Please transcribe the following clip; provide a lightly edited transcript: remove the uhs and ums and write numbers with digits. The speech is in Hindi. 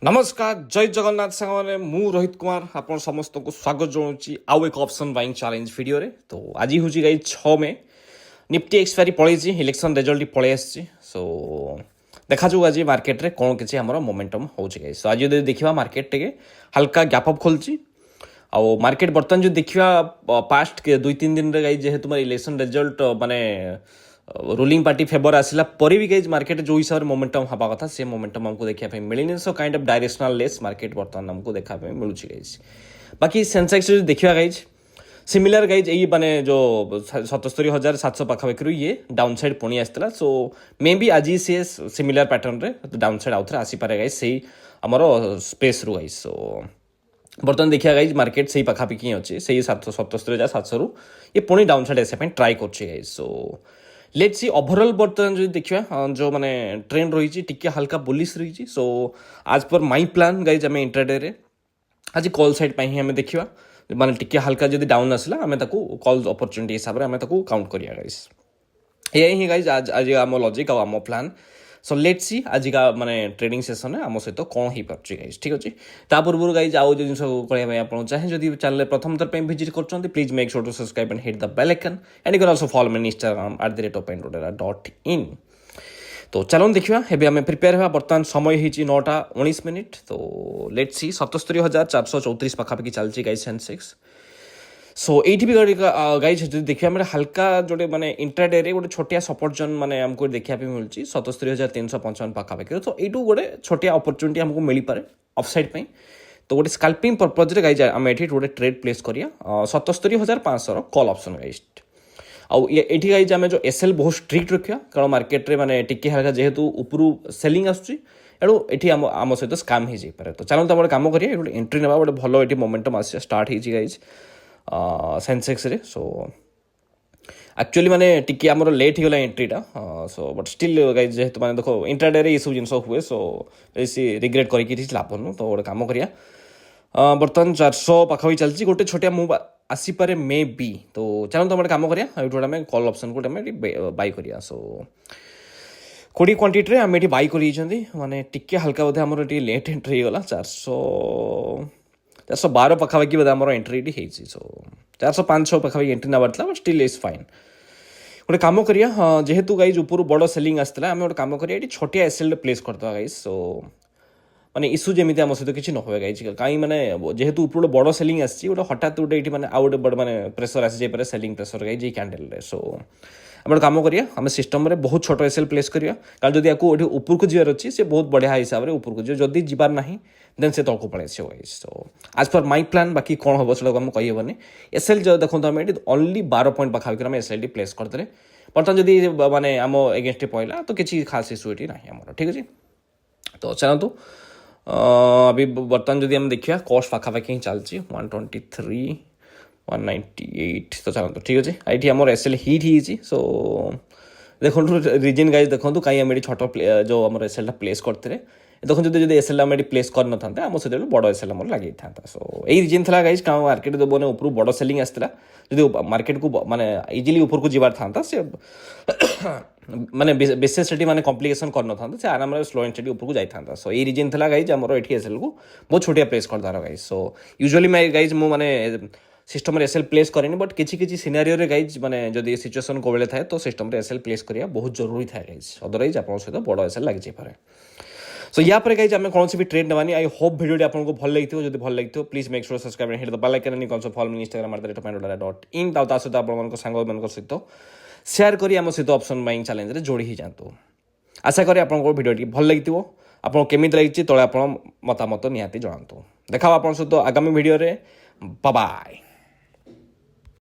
नमस्कार जय जगन्नाथ सांगने मु रोहित कुमार आपण समस्त को स्वागत जनाऊँगी आउ एक ऑप्शन बाइंग चैलेंज वीडियो रे। तो आज हूँ गाई 6 में निफ्टी एक्सपायरी पलैसी इलेक्शन रिजल्ट पलि आसी सो देखा आज मार्केट रे कौन किसी आम मोमेंटम हो सो आज जो देखा मार्केट टे हल्का गैप अप खोलची आउ मार्केट बर्तमान जो देखा पास्ट 2-3 दिन गाई जेहेतु इलेक्शन रिजल्ट माने रूलिंग पार्टी फेवर आसला पर भी गाइज मार्केट जो हिसाब से मोमेंटम हवा कथा से मोमेंटम हमको देखा मिलनी so kind of directional less market बर्तमान हमको देखा मिलूँ गाइज। बाकी सेंसेक्स जो देखा गाइज सिमिलर गाइज यही माने जो 77,700 पाखापाखि ये डाउन साइड पुणी आसला सो मे बी आज सी सिमिलर पैटर्न रे डाउन साइड आउ थे आसीपे गाइज से आमर स्पेस रू गाइज। सो बर्तमान देखिए गाइज मार्केट से पाखापाखि अच्छे से 77,700 रु ये पुणी डाउन साइड आसा ट्राए कर। सो लेट्स सी ओवरऑल बर्तमान जो देखा जो माने ट्रेंड रही टिके हल्का बुलिश रही। सो आज पर माई प्लान गाइज आम इंट्राडे रे आज कॉल साइड ही आम देखा माने टिके हल्का जब डाउन आसला आम कॉल अपॉर्चुनिटी हिसाब से आम काउंट करिया गाइज। यही ही गाइज आज आज आम लॉजिक आम प्लान। सो लेट्स सी आज का माने ट्रेडिंग सेशन आम सहित कौन हो पार्टी गाइज ठीक अच्छे। ता पूर्व गाइज आउ जो जिन कहना आप चाहे जब चैनल प्रथम थर विजिट कर please make sure to subscribe and hit the bell icon and you can also follow me on Instagram @openrodera.in। तो चलो देखा एवं आम प्रिपेयर हुआ बर्तमान समय हो 9:19। तो लेट्स सी 77,434 पाखापाखि चलती गाइज सेंसेक्स। सो एटी भी गाइज जो देखिए मेरे हल्का जोटे माने इंट्राडे रे गोटे छोटिया सपोर्ट जोन माने हमको देखा मिलूँ 77,355 पाखापाखि। तो यू गोटे छोटिया अपॉर्चुनिटी हमको मिल पारे ऑफसाइड पे। तो गोटे स्काल्पिंग पर्पज गाइज आम ये गोटे ट्रेड प्लेस करिया 77,500 कॉल ऑप्शन गाइज। आउ ये गाइज आम जो एसएल बहुत स्ट्रिक्ट रखा कारण मार्केट रे माने टिके हल्का जेहेतु उपरू सेलिंग आसूँ एणु ये आम सहित स्काम हो जाए। तो चलते गोटे कम करिए गोटे एंट्री ना गोटे भल ये मोमेंटम आस स्टार्ट हो गाइज सेंसेक्स रे। सो एक्चुअली माने टिके आमर लेट हो गला एंट्रीटा सो बट स्टिल गाइज जेहेतु माने देखो इंट्राडे रे ये सब जिन हुए सो बेसी रिग्रेट करके लाभ नु। तो गोटे कम करिया बर्तमान 400 पाखापाखि चलती गोटे छोटिया मुव आसीपे मे बी। तो चलो गोटे कम करिया आम कॉल ऑप्शन को बाय करिया। सो 20 क्वांटिटी आम ये बाय कर माने टिके हल्का बोधे आमर लेट एंट्री गला 412 पाखापाखि बोधे आमर एंट्री होती। सो 405 पाखापाखि एंट्री नबार था बट स्टिल इज फाइन। गोटे कम करिया जेहेतु गाइज ऊपर बड़ सेलिंग आसला आम गोटे कम करिया छोटिया एसएल प्लेस करदे गाइज। सो माने इश्यू जमी आम सहित किसी न हुए गाइज कहीं माने जेहेतु ऊपर बड़ सेलिंग आसी गोटे हठात गोटे ये मैंने आउ गए बड़ माने प्रेसर आसी जाए सेलिंग प्रेसर गाइज कैंडल रे। सो आम गोटे कम करिया आम सिस्टम रे बहुत छोट एसएल प्लेस करिया कारण जब आपको ऊपर को जीवार अच्छी से बहुत बढ़िया हिसाब से ऊपर को जी जदि जीवार ना देन से तौक पड़े आस गाइज। सो आज पर माई प्लान बाकी कौन हम से आम कहीहबनी एसएल जो देखो आम ये ओनली 12 पॉइंट पाखापाखि आम एसएल प्लेस करदे बर्तमान जदि माने आम एगेन्स्ट पड़ा तो किसी खास इश्यू ये ना आम ठीक अच्छे। तो चलतु अभी बर्तमान जदि आम देखा कॉस्ट पाखापाखि ही चलती 123 198। तो चलते ठीक अच्छे ये आम एसएल हिट ही। सो देखो रिजन गाइज देखो कहीं आम छोट जो आम एसएल प्लेस करते देखो जो एसएल आम प्लेस कर ना आम से बड़ एसएल आम लगे था। सो यही रिजन था गाइज क्या मार्केट जो मैंने ऊपर बड़ सेलिंग आसला जो मार्केट को माने इजिली ऊपर को जीवार था से माने विशेष से माने कॉम्प्लिकेशन कर ना से आराम स्लो एंड स्टडी ऊपर को जाता। सो यही रिजन था गाइज आम ये एसएल को बहुत छोटिया प्लेस करदार गाइज। सो यूजुअली मैं गाइज मु माने सिस्टम एसएल प्लेस करेनि बट किसी सिनारियो रे गाइज माने जदि सिचुएशन को बेले थाए तो सिस्टम रे एसएल प्लेस करिया बहुत जरूरी था गाइज अदरवाइज आप सहित बड़ एसएल लग जाए। सो या पर गाइज आम कौन भी ट्रेड नवानी आई होप वीडियो आपको भल लगी जो भल लगी please make sure subscribe and hit the bell icon and also follow me Instagram @openrodera.in। ता सहित आप सहित शेयर करी आम सहित ऑप्शन बाइंग चैलेंज रे जोड़ी ही जातु। आशा करी आपको वीडियो भल लगी आपको केमी लगी तले आप मतामत निहाती जनातु। देखा आप सहित आगामी वीडियो रे बाय बाय।